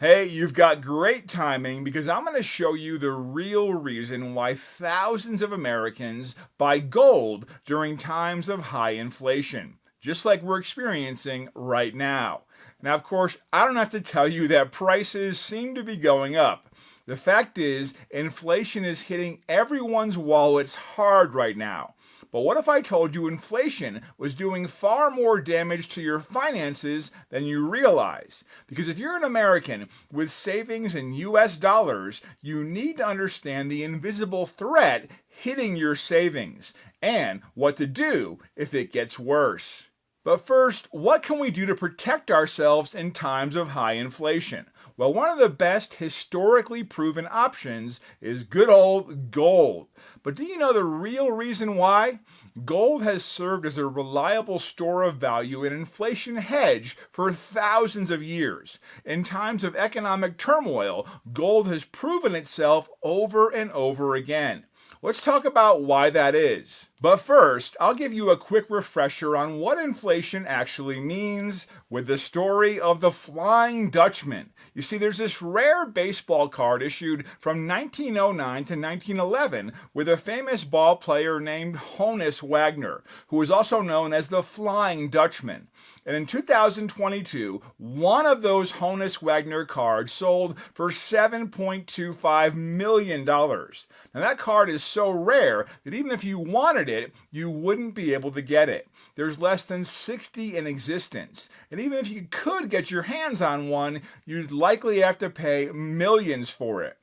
Hey, you've got great timing because I'm going to show you the real reason why thousands of Americans buy gold during times of high inflation, just like we're experiencing right now. Now, of course, I don't have to tell you that prices seem to be going up. The fact is, inflation is hitting everyone's wallets hard right now. But what if I told you inflation was doing far more damage to your finances than you realize? Because if you're an American with savings in US dollars, you need to understand the invisible threat hitting your savings and what to do if it gets worse. But first, what can we do to protect ourselves in times of high inflation? Well, one of the best historically proven options is good old gold. But do you know the real reason why? Gold has served as a reliable store of value and inflation hedge for thousands of years. In times of economic turmoil, gold has proven itself over and over again. Let's talk about why that is. But first, I'll give you a quick refresher on what inflation actually means with the story of the Flying Dutchman. You see, there's this rare baseball card issued from 1909 to 1911 with a famous ball player named Honus Wagner, who was also known as the Flying Dutchman. And in 2022, one of those Honus Wagner cards sold for $7.25 million. Now that card is so rare that even if you wanted it, you wouldn't be able to get it. There's less than 60 in existence. And even if you could get your hands on one, you'd likely have to pay millions for it.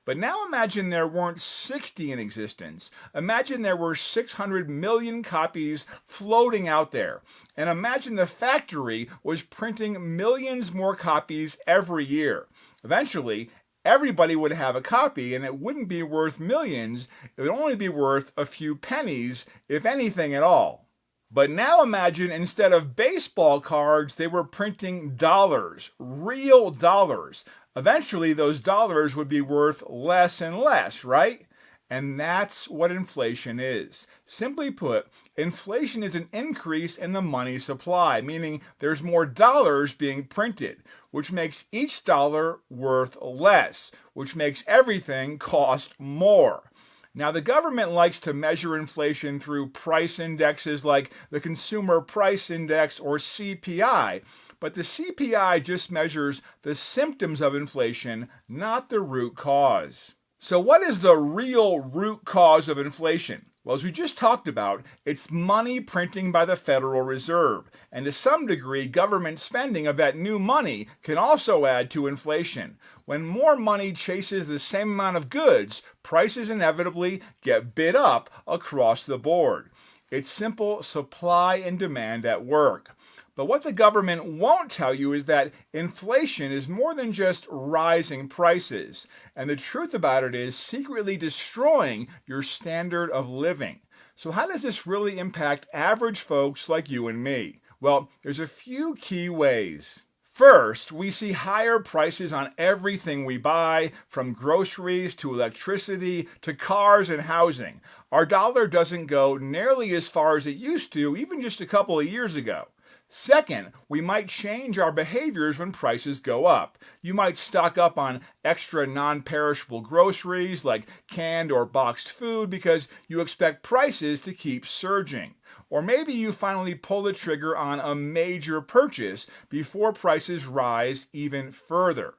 But now imagine there weren't 60 in existence. Imagine there were 600 million copies floating out there. And imagine the factory was printing millions more copies every year. Eventually, everybody would have a copy and it wouldn't be worth millions. It would only be worth a few pennies, if anything at all. But now imagine instead of baseball cards, they were printing dollars, real dollars. Eventually, those dollars would be worth less and less, right? And that's what inflation is. Simply put, inflation is an increase in the money supply, meaning there's more dollars being printed, which makes each dollar worth less, which makes everything cost more. Now, the government likes to measure inflation through price indexes like the Consumer Price Index or CPI, but the CPI just measures the symptoms of inflation, not the root cause. So what is the real root cause of inflation? Well, as we just talked about, it's money printing by the Federal Reserve, and to some degree, government spending of that new money can also add to inflation. When more money chases the same amount of goods, prices inevitably get bid up across the board. It's simple supply and demand at work. But what the government won't tell you is that inflation is more than just rising prices. And the truth about it is secretly destroying your standard of living. So how does this really impact average folks like you and me? Well, there's a few key ways. First, we see higher prices on everything we buy, from groceries to electricity to cars and housing. Our dollar doesn't go nearly as far as it used to, even just a couple of years ago. Second, we might change our behaviors when prices go up. You might stock up on extra non-perishable groceries like canned or boxed food because you expect prices to keep surging. Or maybe you finally pull the trigger on a major purchase before prices rise even further.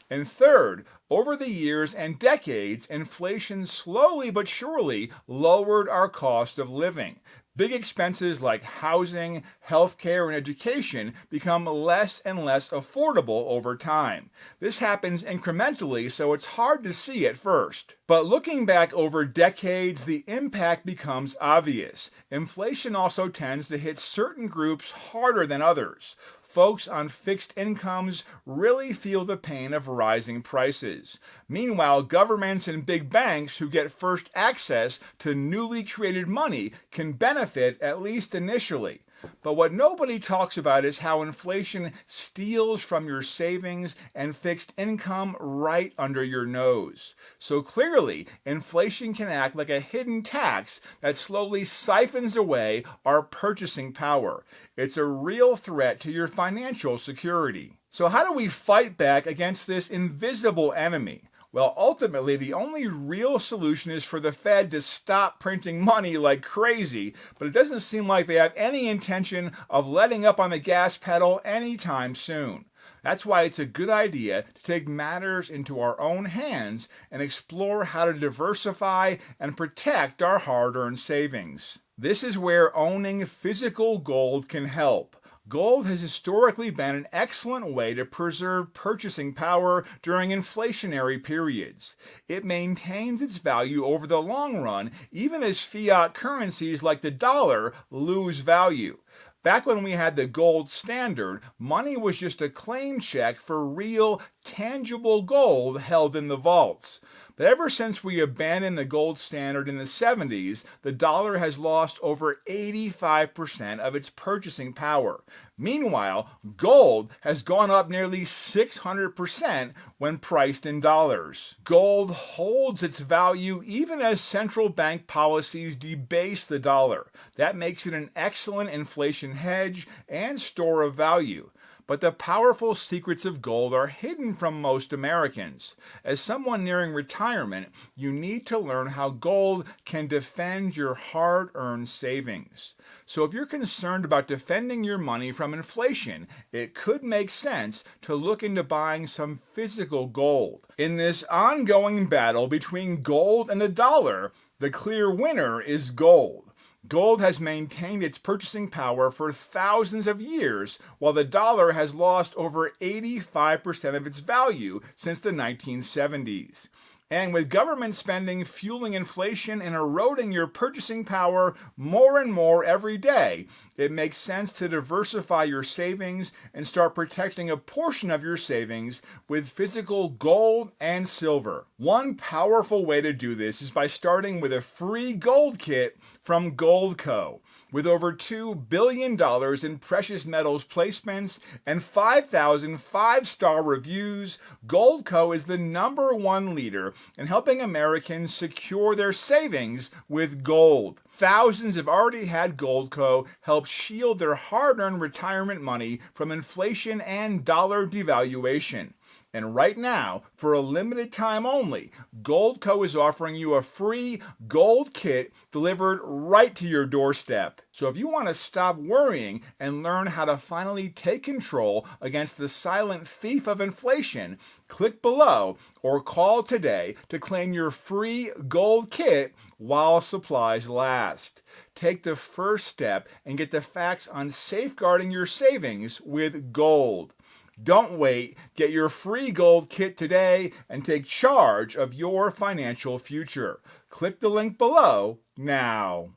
And third, over the years and decades, inflation slowly but surely lowered our cost of living. Big expenses like housing, healthcare, and education become less and less affordable over time. This happens incrementally, so it's hard to see at first. But looking back over decades, the impact becomes obvious. Inflation also tends to hit certain groups harder than others. Folks on fixed incomes really feel the pain of rising prices. Meanwhile, governments and big banks who get first access to newly created money can benefit, at least initially. But what nobody talks about is how inflation steals from your savings and fixed income right under your nose. So clearly, inflation can act like a hidden tax that slowly siphons away our purchasing power. It's a real threat to your financial security. So how do we fight back against this invisible enemy? Well, ultimately, the only real solution is for the Fed to stop printing money like crazy, but it doesn't seem like they have any intention of letting up on the gas pedal anytime soon. That's why it's a good idea to take matters into our own hands and explore how to diversify and protect our hard-earned savings. This is where owning physical gold can help. Gold has historically been an excellent way to preserve purchasing power during inflationary periods. It maintains its value over the long run, even as fiat currencies like the dollar lose value. Back when we had the gold standard, money was just a claim check for real, tangible gold held in the vaults. But ever since we abandoned the gold standard in the 70s, the dollar has lost over 85% of its purchasing power. Meanwhile, gold has gone up nearly 600% when priced in dollars. Gold holds its value even as central bank policies debase the dollar. That makes it an excellent inflation hedge and store of value. But the powerful secrets of gold are hidden from most Americans. As someone nearing retirement, you need to learn how gold can defend your hard-earned savings. So if you're concerned about defending your money from inflation, it could make sense to look into buying some physical gold. In this ongoing battle between gold and the dollar, the clear winner is gold. Gold has maintained its purchasing power for thousands of years, while the dollar has lost over 85% of its value since the 1970s. And with government spending fueling inflation and eroding your purchasing power more and more every day, it makes sense to diversify your savings and start protecting a portion of your savings with physical gold and silver. One powerful way to do this is by starting with a free gold kit from Goldco. With over $2 billion in precious metals placements and 5,000 five-star reviews, Goldco is the #1 leader in helping Americans secure their savings with gold. Thousands have already had Goldco help shield their hard-earned retirement money from inflation and dollar devaluation. And right now, for a limited time only, Goldco is offering you a free gold kit delivered right to your doorstep. So if you want to stop worrying and learn how to finally take control against the silent thief of inflation, click below or call today to claim your free gold kit while supplies last. Take the first step and get the facts on safeguarding your savings with gold. Don't wait. Get your free gold kit today and take charge of your financial future. Click the link below now.